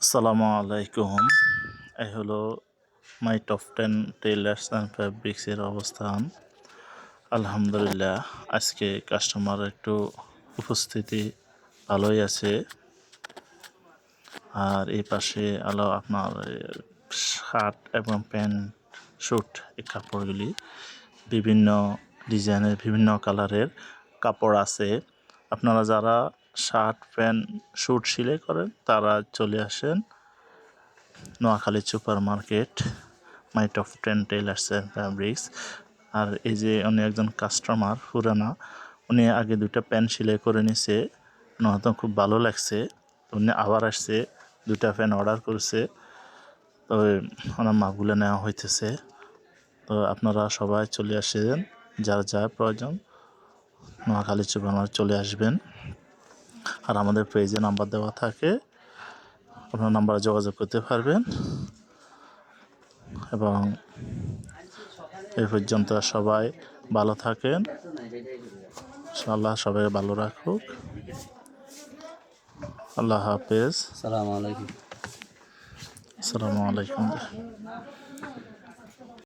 আসসালামু আলাইকুম। এই হলো মাই টপ 10 টেইলার্স অ্যান্ড ফ্যাব্রিক্সের অবস্থান। আলহামদুলিল্লাহ, আজকে কাস্টমার একটু উপস্থিতি ভালোই আছে। আর এই পাশে আলো আপনার শার্ট এবং প্যান্ট, স্যুট, এই কাপড়গুলি বিভিন্ন ডিজাইনের, বিভিন্ন কালারের কাপড় আছে। আপনারা যারা শার্ট, প্যান্ট, স্যুট সেলাই করেন তারা চলে আসেন Noakhali super market, my top 10 tailors and fabrics. আর এই যে উনি একজন কাস্টমার পুরানা, উনি আগে দুইটা প্যান্ট সেলাই করে নিছে, ওনার তো খুব ভালো লাগছে। উনি আবার আসছে, দুইটা প্যান্ট অর্ডার করছে, তো ওনার মাপগুলো নেওয়া হইতেছে। তো আপনারা সবাই চলে আসেন, যার যা প্রয়োজন নোয়াখালী সুপার মার্কেট চলে আসবেন। আর আমাদের পেজে নাম্বার দেওয়া থাকে, আপনার নাম্বারে যোগাযোগ করতে পারবেন। এবং এই পর্যন্ত সবাই ভালো থাকেন, আল্লাহ সবাই ভালো রাখুক। আল্লাহ হাফেজ। আসসালামু আলাইকুম। আসসালামু আলাইকুম।